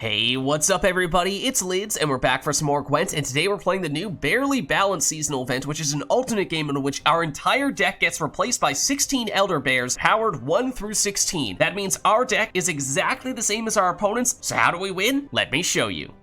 Hey, what's up everybody? It's Lids, and we're back for some more Gwent, and today we're playing the new Barely Balanced seasonal event, which is an alternate game in which our entire deck gets replaced by 16 Elder Bears, powered 1 through 16. That means our deck is exactly the same as our opponents, so how do we win? Let me show you.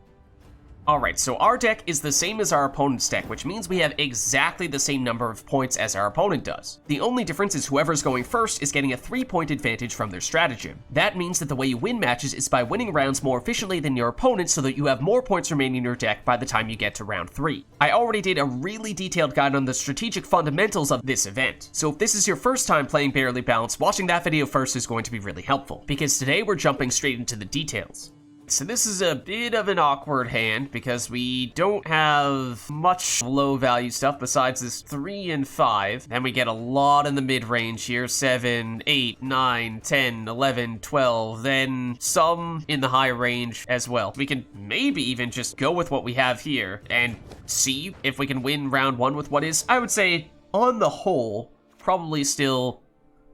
Alright, so our deck is the same as our opponent's deck, which means we have exactly the same number of points as our opponent does. The only difference is whoever's going first is getting a 3-point advantage from their stratagem. That means that the way you win matches is by winning rounds more efficiently than your opponent so that you have more points remaining in your deck by the time you get to round 3. I already did a really detailed guide on the strategic fundamentals of this event, so if this is your first time playing Barely Balanced, watching that video first is going to be really helpful, because today we're jumping straight into the details. So this is a bit of an awkward hand because we don't have much low value stuff besides this 3 and 5. Then we get a lot in the mid-range here, 7, 8, 9, 10, 11, 12, then some in the high range as well. We can maybe even just go with what we have here and see if we can win round 1 with what is, I would say, on the whole, probably still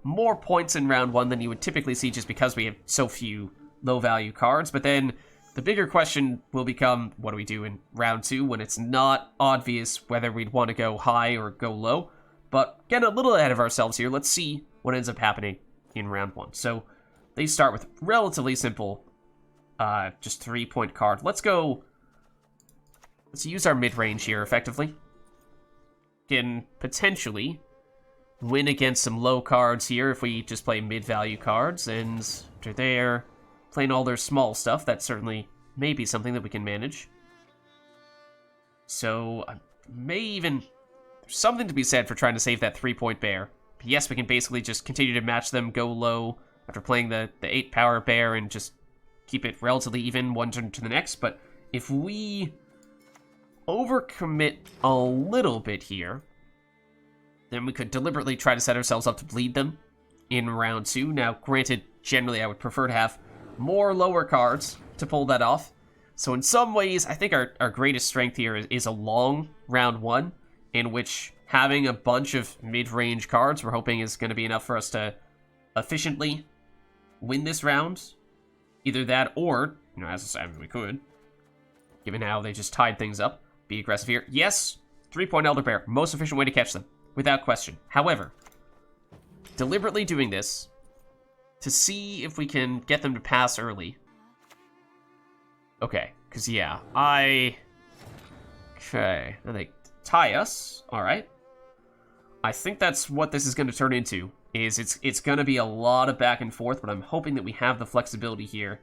more points in round 1 than you would typically see just because we have so few low value cards. But then the bigger question will become, what do we do in round 2 when it's not obvious whether we'd want to go high or go low? But getting a little ahead of ourselves here, let's see what ends up happening in round 1. So they start with relatively simple, just 3-point card. Let's use our mid-range here effectively. Can potentially win against some low cards here if we just play mid-value cards, and after there, playing all their small stuff, that certainly may be something that we can manage. So, there's something to be said for trying to save that 3-point bear. But yes, we can basically just continue to match them, go low, after playing the 8 power bear, and just keep it relatively even one turn to the next. But if we overcommit a little bit here, then we could deliberately try to set ourselves up to bleed them in round 2. Now, granted, generally I would prefer to have more lower cards to pull that off. So in some ways, I think our greatest strength here is a long round 1, in which having a bunch of mid-range cards we're hoping is going to be enough for us to efficiently win this round. Either that or, as I said, we could, given how they just tied things up, be aggressive here. Yes, 3-point Elder Bear, most efficient way to catch them, without question. However, deliberately doing this to see if we can get them to pass early. Okay, because yeah, okay, and they tie us, alright. I think that's what this is going to turn into, is it's going to be a lot of back and forth, but I'm hoping that we have the flexibility here.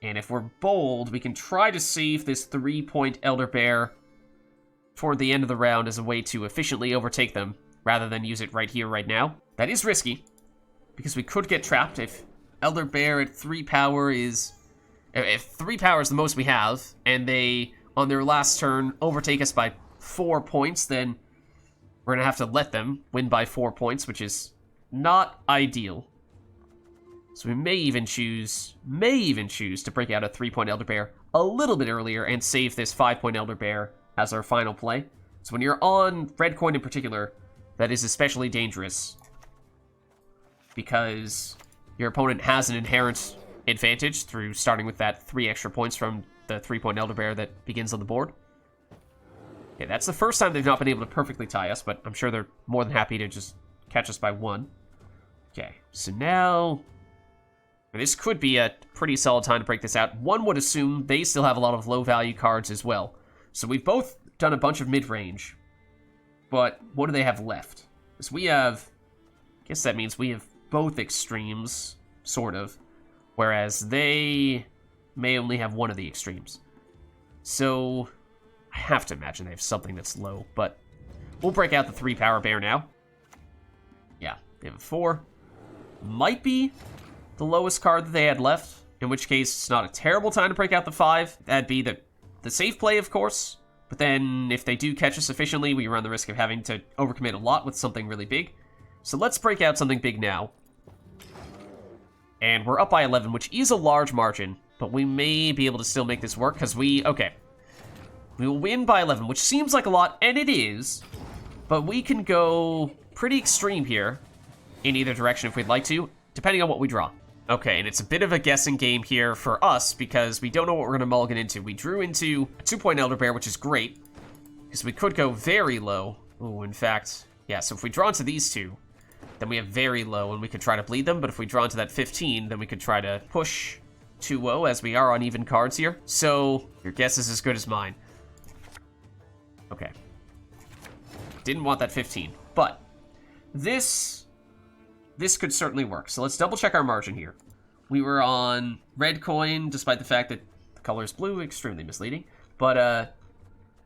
And if we're bold, we can try to save this 3-point Elder Bear toward the end of the round as a way to efficiently overtake them, rather than use it right here, right now. That is risky, because we could get trapped if Elder Bear at 3 power is... If 3 power is the most we have, and they, on their last turn, overtake us by 4 points, then we're going to have to let them win by 4 points, which is not ideal. So we may even choose to break out a 3-point Elder Bear a little bit earlier and save this 5-point Elder Bear as our final play. So when you're on red coin in particular, that is especially dangerous, because your opponent has an inherent advantage through starting with that 3 extra points from the 3-point Elder Bear that begins on the board. Okay, that's the first time they've not been able to perfectly tie us, but I'm sure they're more than happy to just catch us by 1. Okay, so now... this could be a pretty solid time to break this out. One would assume they still have a lot of low-value cards as well. So we've both done a bunch of mid-range, but what do they have left? Because we have... I guess that means we have both extremes, sort of, whereas they may only have one of the extremes. So I have to imagine they have something that's low, but we'll break out the 3 power bear now. Yeah, they have a 4. Might be the lowest card that they had left, in which case it's not a terrible time to break out the 5. That'd be the safe play, of course, but then if they do catch us efficiently, we run the risk of having to overcommit a lot with something really big. So let's break out something big now. And we're up by 11, which is a large margin, but we may be able to still make this work, because we will win by 11, which seems like a lot, and it is, but we can go pretty extreme here in either direction if we'd like to, depending on what we draw. Okay, and it's a bit of a guessing game here for us because we don't know what we're going to mulligan into. We drew into a 2-point Elder Bear, which is great, because we could go very low. Oh, in fact, yeah, so if we draw into these two, then we have very low, and we could try to bleed them, but if we draw into that 15, then we could try to push 2-0, as we are on even cards here. So, your guess is as good as mine. Okay. Didn't want that 15, but this could certainly work. So let's double check our margin here. We were on red coin, despite the fact that the color is blue, extremely misleading. But,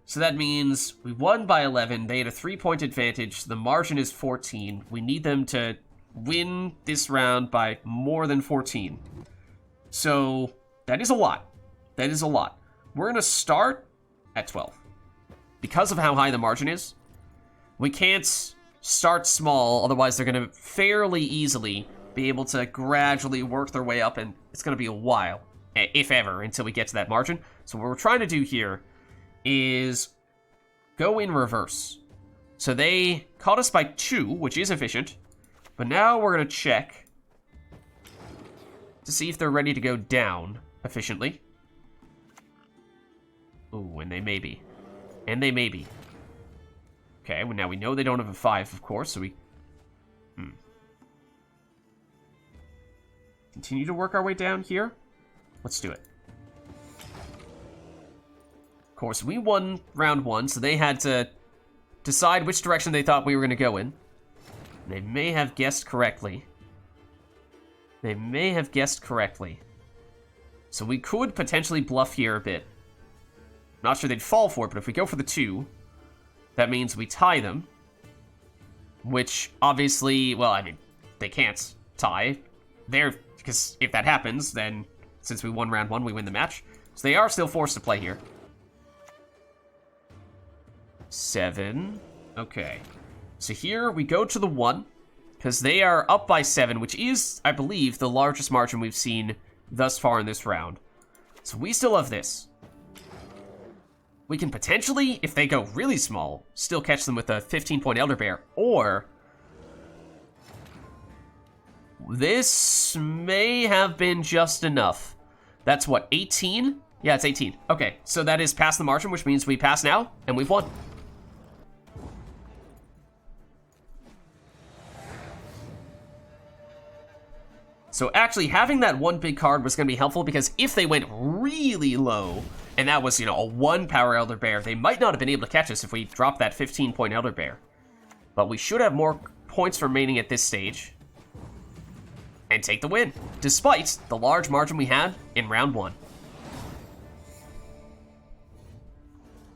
so that means we won by 11. They had a 3-point advantage. The margin is 14. We need them to win this round by more than 14. So that is a lot. That is a lot. We're going to start at 12. Because of how high the margin is, we can't start small, otherwise they're going to fairly easily be able to gradually work their way up, and it's going to be a while, if ever, until we get to that margin. So what we're trying to do here is go in reverse. So they caught us by 2, which is efficient, but now we're going to check to see if they're ready to go down efficiently. Ooh, and they may be. And they may be. Okay, well now we know they don't have a 5, of course, so we... Continue to work our way down here? Let's do it. Of course, we won round 1, so they had to decide which direction they thought we were going to go in. They may have guessed correctly. They may have guessed correctly. So we could potentially bluff here a bit. Not sure they'd fall for it, but if we go for the 2... that means we tie them, which obviously, well, I mean, they can't tie. Because if that happens, then since we won round 1, we win the match. So they are still forced to play here. 7. Okay. So here we go to the 1, because they are up by 7, which is, I believe, the largest margin we've seen thus far in this round. So we still have this. We can potentially, if they go really small, still catch them with a 15-point Elder Bear. Or this may have been just enough. That's what, 18? Yeah, it's 18. Okay, so that is past the margin, which means we pass now, and we've won. So actually, having that one big card was going to be helpful, because if they went really low, and that was, you know, a 1-power Elder Bear, they might not have been able to catch us if we dropped that 15-point Elder Bear. But we should have more points remaining at this stage, and take the win, despite the large margin we had in round 1.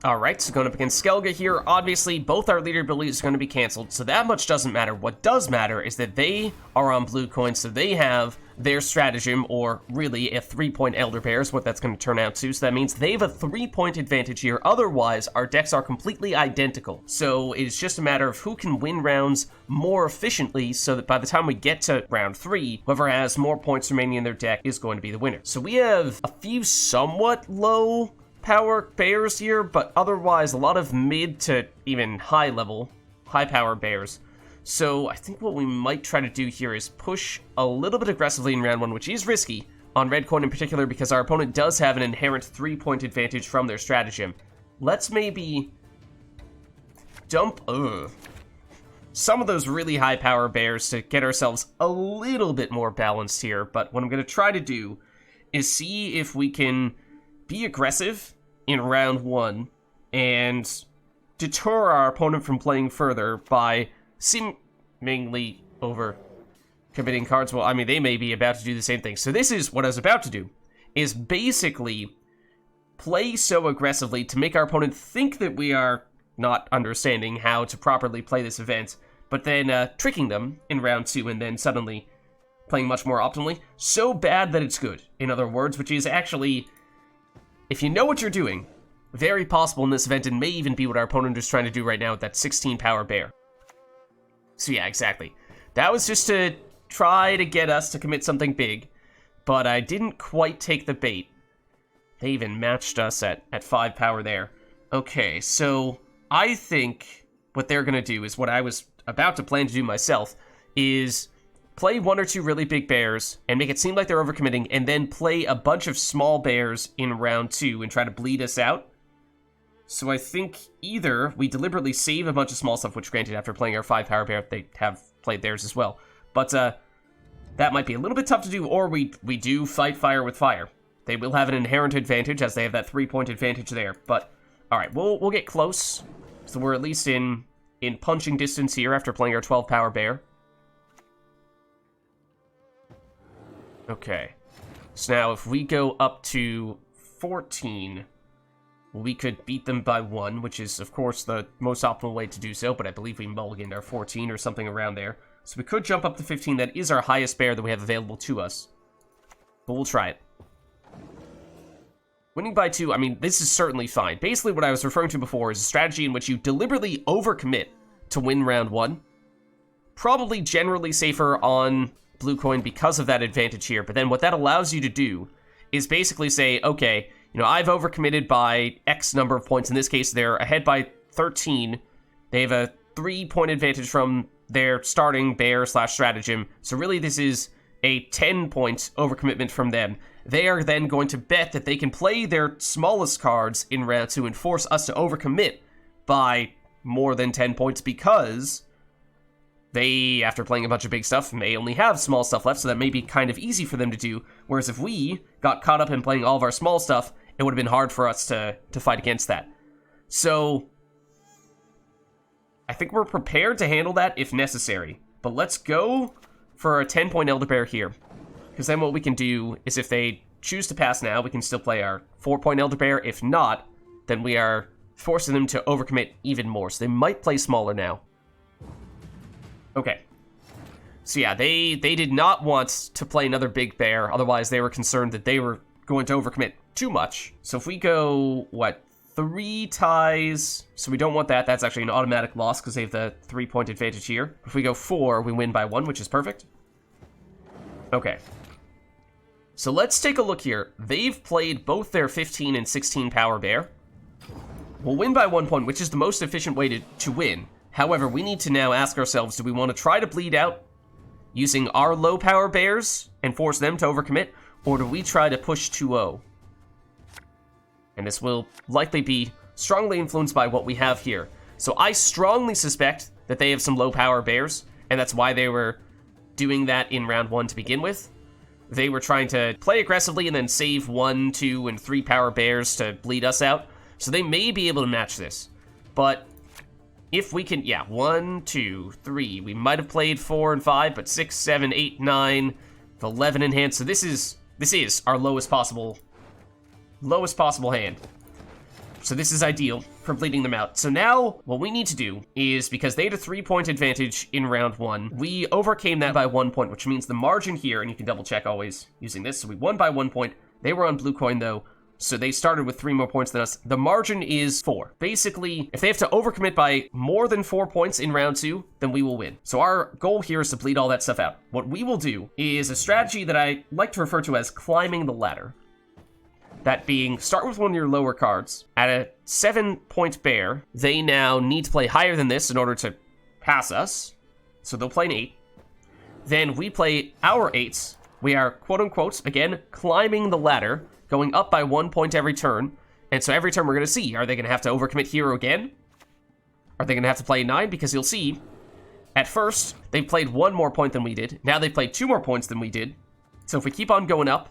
Alright, so going up against Skellige here. Obviously, both our leader abilities are going to be cancelled, so that much doesn't matter. What does matter is that they are on blue coins, so they have their stratagem, or really a 3-point Elder Bear is what that's going to turn out to. So that means they have a 3-point advantage here. Otherwise, our decks are completely identical. So it's just a matter of who can win rounds more efficiently, so that by the time we get to round 3, whoever has more points remaining in their deck is going to be the winner. So we have a few somewhat low power bears here, but otherwise a lot of mid to even high power bears. So I think what we might try to do here is push a little bit aggressively in round 1, which is risky on red coin in particular, because our opponent does have an inherent 3-point advantage from their stratagem. Let's maybe dump some of those really high power bears to get ourselves a little bit more balanced here. But what I'm going to try to do is see if we can be aggressive in round 1 and deter our opponent from playing further by seemingly over committing cards. Well, I mean, they may be about to do the same thing. So this is what I was about to do, is basically play so aggressively to make our opponent think that we are not understanding how to properly play this event, but then tricking them in round 2 and then suddenly playing much more optimally. So bad that it's good, in other words, which is actually, if you know what you're doing, very possible in this event, and may even be what our opponent is trying to do right now with that 16-power bear. So yeah, exactly. That was just to try to get us to commit something big, but I didn't quite take the bait. They even matched us at 5 power there. Okay, so I think what they're going to do is what I was about to plan to do myself, is play one or two really big bears and make it seem like they're overcommitting, and then play a bunch of small bears in round 2 and try to bleed us out. So I think either we deliberately save a bunch of small stuff, which granted, after playing our 5 power bear, they have played theirs as well. But that might be a little bit tough to do, or we do fight fire with fire. They will have an inherent advantage, as they have that 3-point advantage there. But, alright, we'll get close. So we're at least in punching distance here after playing our 12 power bear. Okay. So now if we go up to 14, we could beat them by 1, which is, of course, the most optimal way to do so, but I believe we mulliganed our 14 or something around there. So we could jump up to 15. That is our highest bear that we have available to us. But we'll try it. Winning by 2, I mean, this is certainly fine. Basically, what I was referring to before is a strategy in which you deliberately overcommit to win round 1. Probably generally safer on blue coin because of that advantage here, but then what that allows you to do is basically say, okay, you know, I've overcommitted by X number of points. In this case, they're ahead by 13. They have a 3-point advantage from their starting bear / stratagem. So really, this is a 10-point overcommitment from them. They are then going to bet that they can play their smallest cards in round 2 and force us to overcommit by more than 10 points because they, after playing a bunch of big stuff, may only have small stuff left, so that may be kind of easy for them to do. Whereas if we got caught up in playing all of our small stuff, it would have been hard for us to fight against that. So I think we're prepared to handle that if necessary. But let's go for a 10-point Elder Bear here. Because then what we can do is if they choose to pass now, we can still play our 4-point Elder Bear. If not, then we are forcing them to overcommit even more. So they might play smaller now. Okay. So yeah, they did not want to play another big bear. Otherwise, they were concerned that they were going to overcommit too much. So if we go, 3 ties, so we don't want that. That's actually an automatic loss because they have the 3-point advantage here. If we go 4, we win by 1, which is perfect. Okay. So let's take a look here. They've played both their 15 and 16 power bear. We'll win by 1 point, which is the most efficient way to win. However, we need to now ask ourselves, do we want to try to bleed out using our low power bears and force them to overcommit, or do we try to push 2-0? And this will likely be strongly influenced by what we have here. So I strongly suspect that they have some low power bears, and that's why they were doing that in round 1 to begin with. They were trying to play aggressively and then save 1, 2, and 3 power bears to bleed us out. So they may be able to match this. But if we can, 1, 2, 3. We might have played 4 and 5, but 6, 7, 8, 9, 11 in hand. So this is our lowest possible hand. So this is ideal for bleeding them out. So now what we need to do is, because they had a 3-point advantage in round 1, we overcame that by 1 point, which means the margin here, and you can double check always using this. So we won by 1 point. They were on blue coin though. So they started with 3 more points than us. The margin is 4. Basically, if they have to overcommit by more than 4 points in round 2, then we will win. So our goal here is to bleed all that stuff out. What we will do is a strategy that I like to refer to as climbing the ladder. That being, start with one of your lower cards. At a 7-point bear, they now need to play higher than this in order to pass us. So they'll play an 8. Then we play our 8s. We are, quote-unquote, again, climbing the ladder, going up by 1 point every turn. And so every turn we're going to see, are they going to have to overcommit hero again? Are they going to have to play 9? Because you'll see, at first, they played 1 more point than we did. Now they played 2 more points than we did. So if we keep on going up,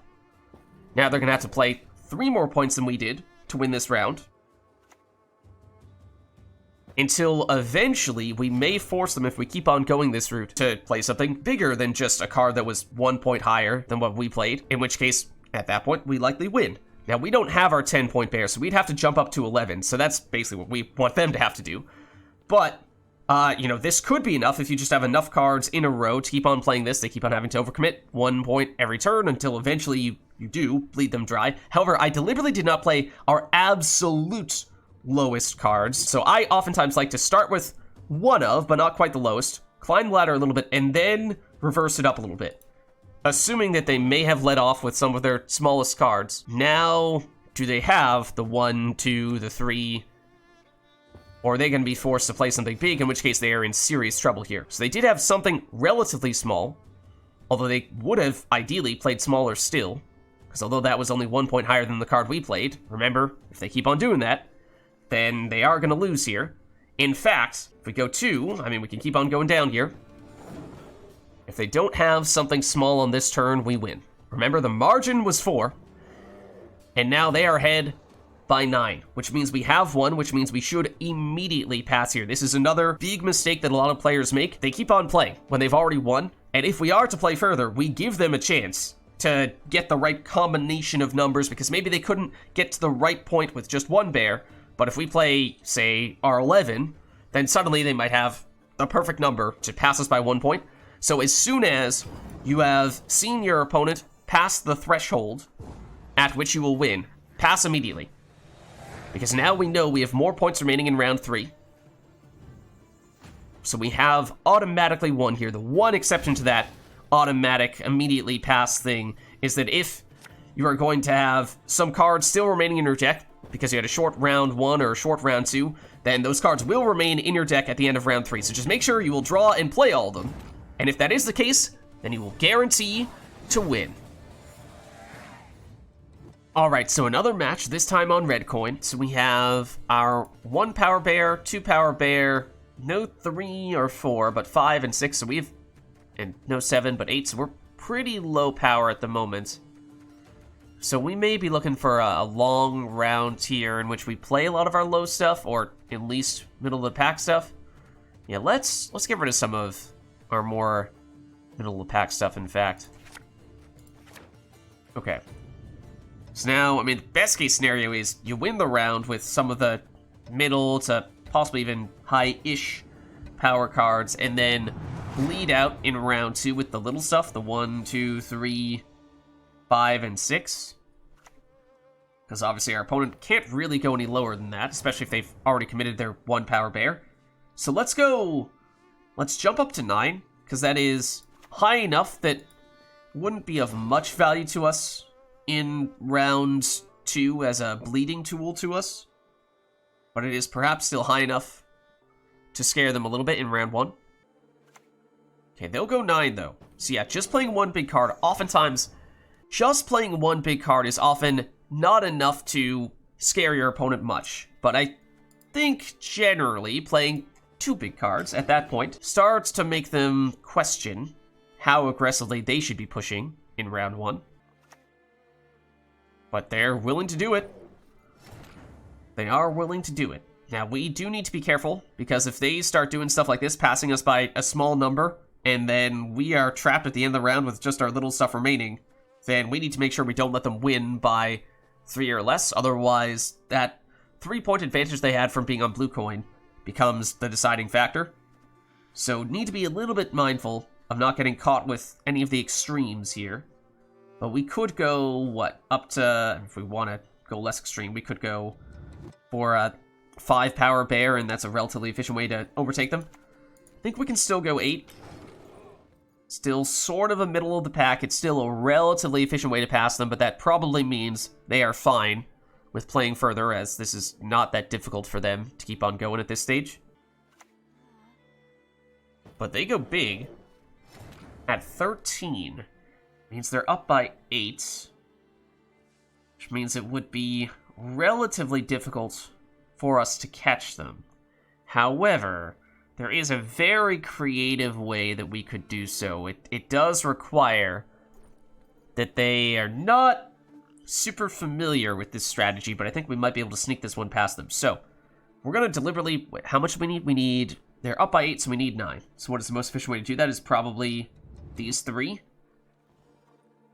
now they're going to have to play 3 more points than we did to win this round. Until eventually, we may force them, if we keep on going this route, to play something bigger than just a card that was 1 point higher than what we played. In which case, at that point, we likely win. Now, we don't have our 10-point bear, so we'd have to jump up to 11. So that's basically what we want them to have to do. But, this could be enough if you just have enough cards in a row to keep on playing this. They keep on having to overcommit 1 point every turn until eventually you do bleed them dry. However, I deliberately did not play our absolute lowest cards. So I oftentimes like to start with one of, but not quite the lowest, climb the ladder a little bit, and then reverse it up a little bit. Assuming that they may have led off with some of their smallest cards. Now, do they have the 1, 2, the 3, or are they going to be forced to play something big, in which case they are in serious trouble here. So they did have something relatively small, Although they would have ideally played smaller still, because although that was only 1 point higher than the card we played, remember, if they keep on doing that, then they are going to lose here. In fact, if we go 2, I mean, we can keep on going down here. If they don't have something small on this turn, we win. Remember, the margin was 4, and now they are ahead by 9, which means we have 1, which means we should immediately pass here. This is another big mistake that a lot of players make. They keep on playing when they've already won, and if we are to play further, we give them a chance to get the right combination of numbers, because maybe they couldn't get to the right point with just 1 bear, but if we play, say, R11, then suddenly they might have the perfect number to pass us by 1 point. So as soon as you have seen your opponent pass the threshold at which you will win, pass immediately. Because now we know we have more points remaining in round 3. So we have automatically won here. The one exception to that automatic immediately pass thing is that if you are going to have some cards still remaining in your deck because you had a short round 1 or a short round 2, then those cards will remain in your deck at the end of round 3. So just make sure you will draw and play all of them. And if that is the case, then you will guarantee to win. Alright, so another match, this time on red coin. So we have our 1 power bear, 2 power bear, no 3 or 4, but 5 and 6. So we have, and no 7, but 8. So we're pretty low power at the moment. So we may be looking for a long round here in which we play a lot of our low stuff, or at least middle of the pack stuff. Yeah, let's get rid of some of our more middle of the pack stuff, in fact. Okay. So now, I mean, best case scenario is you win the round with some of the middle to possibly even high-ish power cards, and then bleed out in round 2 with the little stuff, the 1, 2, 3, 5, and 6. Because obviously our opponent can't really go any lower than that, especially if they've already committed their 1 power bear. So let's jump up to 9, because that is high enough that wouldn't be of much value to us in round 2 as a bleeding tool to us. But it is perhaps still high enough to scare them a little bit in round 1. Okay, they'll go 9 though. So yeah, just playing 1 big card, oftentimes, just playing 1 big card is often not enough to scare your opponent much. But I think generally playing 2 big cards at that point starts to make them question how aggressively they should be pushing in round 1. But they're willing to do it. They are willing to do it. Now, we do need to be careful, because if they start doing stuff like this, passing us by a small number, and then we are trapped at the end of the round with just our little stuff remaining, then we need to make sure we don't let them win by 3 or less. Otherwise, that 3-point advantage they had from being on blue coin becomes the deciding factor. So need to be a little bit mindful of not getting caught with any of the extremes here. But we could go, what, up to, if we want to go less extreme, we could go for a 5 power bear, and that's a relatively efficient way to overtake them. I think we can still go 8. Still sort of a middle of the pack. It's still a relatively efficient way to pass them, but that probably means they are fine with playing further, as this is not that difficult for them to keep on going at this stage. But they go big at 13. Means they're up by 8, which means it would be relatively difficult for us to catch them. However, there is a very creative way that we could do so. It does require that they are not super familiar with this strategy, but I think we might be able to sneak this one past them. So, we're going to deliberately... Wait, how much do we need? We need... They're up by 8, so we need 9. So what is the most efficient way to do that? Is probably these 3.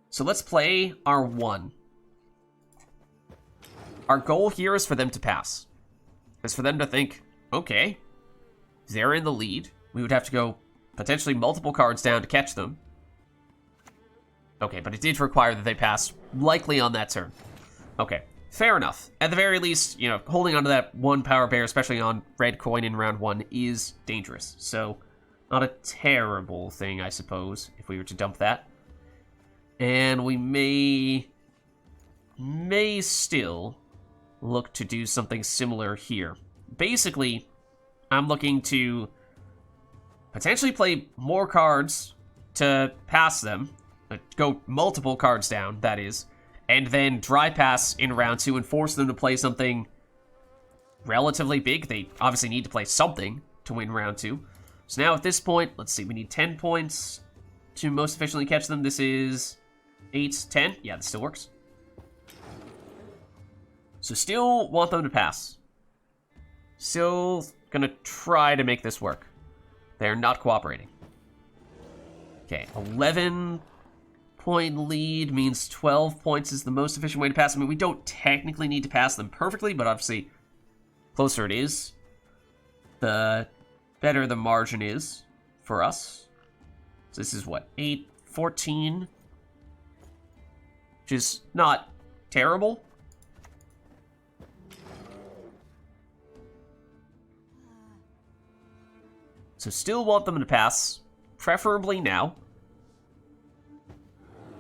So let's play our 1. Our goal here is for them to pass. It's for them to think, okay, they're in the lead. We would have to go potentially multiple cards down to catch them. Okay, but it did require that they pass, likely on that turn. Okay, fair enough. At the very least, you know, holding onto that 1 power bear, especially on red coin in round 1, is dangerous. So, not a terrible thing, I suppose, if we were to dump that. And we may still look to do something similar here. Basically, I'm looking to potentially play more cards to pass them, go multiple cards down, that is, and then dry pass in round 2 and force them to play something relatively big. They obviously need to play something to win round 2. So now at this point, let's see, we need 10 points to most efficiently catch them. This is 8, 10. Yeah, this still works. So still want them to pass. Still gonna try to make this work. They're not cooperating. Okay, 11-point lead means 12 points is the most efficient way to pass. I mean, we don't technically need to pass them perfectly, but obviously, closer it is, the better the margin is for us. So this is what, 8, 14, which is not terrible. So still want them to pass, preferably now.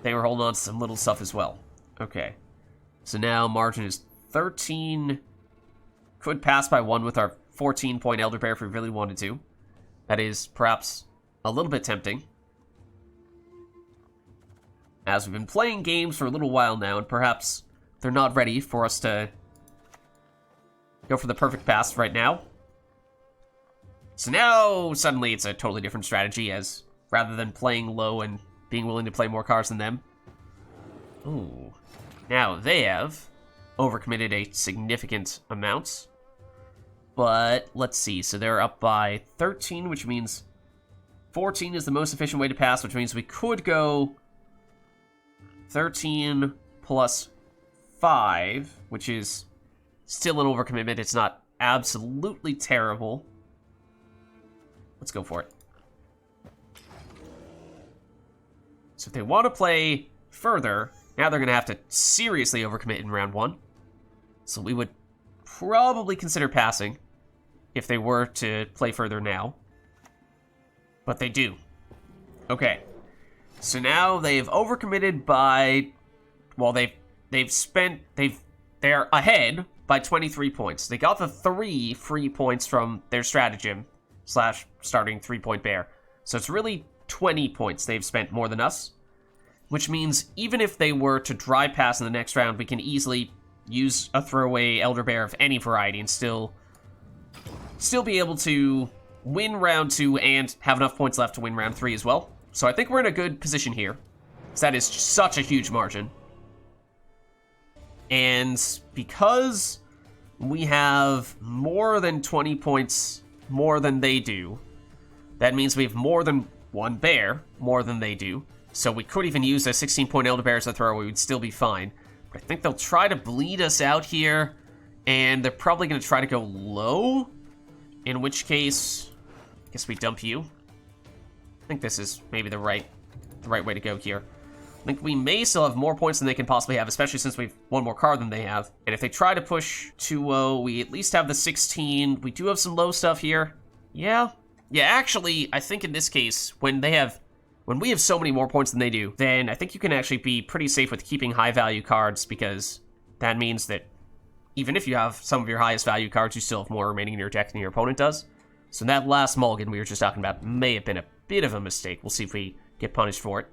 They were holding on to some little stuff as well. Okay. So now margin is 13. Could pass by 1 with our 14-point Elder Bear if we really wanted to. That is perhaps a little bit tempting, as we've been playing games for a little while now, and perhaps they're not ready for us to go for the perfect pass right now. So now, suddenly, it's a totally different strategy, as rather than playing low and being willing to play more cards than them. Ooh. Now, they have overcommitted a significant amount. But, let's see, so they're up by 13, which means 14 is the most efficient way to pass, which means we could go 13 plus 5, which is still an overcommitment. It's not absolutely terrible. Let's go for it. So if they want to play further, now they're going to have to seriously overcommit in round 1. So we would probably consider passing if they were to play further now. But they do. Okay. So now they've overcommitted by, well, they're ahead by 23 points. They got the 3 free points from their stratagem / starting 3-point bear. So it's really 20 points they've spent more than us, which means even if they were to dry pass in the next round, we can easily use a throwaway Elder Bear of any variety and still be able to win round 2 and have enough points left to win round 3 as well. So I think we're in a good position here, because that is such a huge margin. And because we have more than 20 points more than they do, that means we have more than 1 bear more than they do. So we could even use a 16-point Elder Bear as a throw, we would still be fine. But I think they'll try to bleed us out here, and they're probably going to try to go low, in which case, I guess we dump you. I think this is maybe the right way to go here. I think we may still have more points than they can possibly have, especially since we've 1 more card than they have. And if they try to push 2-0, we at least have the 16. We do have some low stuff here. Yeah. Yeah, actually, I think in this case, when we have so many more points than they do, then I think you can actually be pretty safe with keeping high-value cards, because that means that even if you have some of your highest value cards, you still have more remaining in your deck than your opponent does. So that last mulligan we were just talking about may have been a bit of a mistake. We'll see if we get punished for it.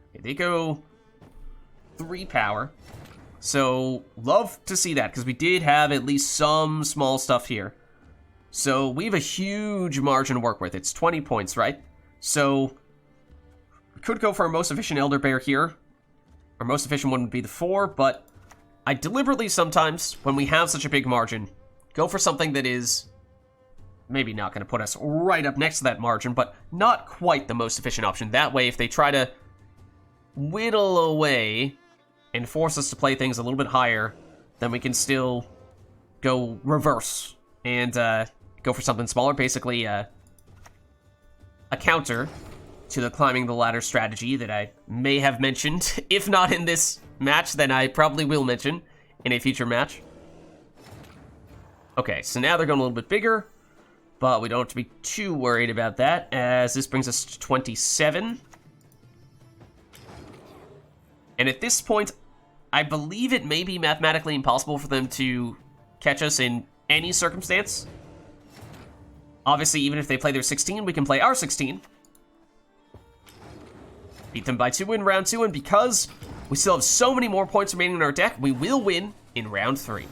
Okay, they go 3 power. So, love to see that, because we did have at least some small stuff here. So, we have a huge margin to work with. It's 20 points, right? So, we could go for our most efficient Elder Bear here. Our most efficient one would be the 4, but I deliberately sometimes, when we have such a big margin, go for something that is maybe not going to put us right up next to that margin, but not quite the most efficient option. That way, if they try to whittle away and force us to play things a little bit higher, then we can still go reverse and go for something smaller. Basically, a counter to the climbing the ladder strategy that I may have mentioned. If not in this match, then I probably will mention in a future match. Okay, so now they're going a little bit bigger, but we don't have to be too worried about that, as this brings us to 27. And at this point, I believe it may be mathematically impossible for them to catch us in any circumstance. Obviously, even if they play their 16, we can play our 16. beat them by 2 in round 2, and because we still have so many more points remaining in our deck, we will win in round 3.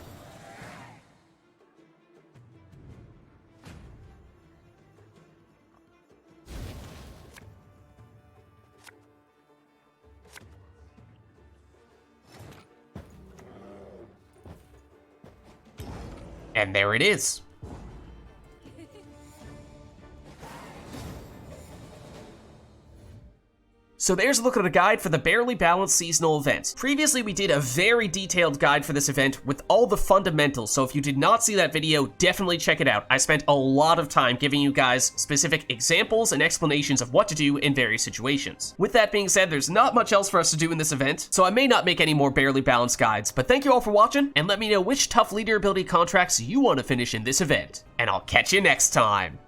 And there it is. So there's a look at a guide for the Barely Balanced seasonal event. Previously, we did a very detailed guide for this event with all the fundamentals, so if you did not see that video, definitely check it out. I spent a lot of time giving you guys specific examples and explanations of what to do in various situations. With that being said, there's not much else for us to do in this event, so I may not make any more Barely Balanced guides, but thank you all for watching, and let me know which tough leader ability contracts you want to finish in this event. And I'll catch you next time!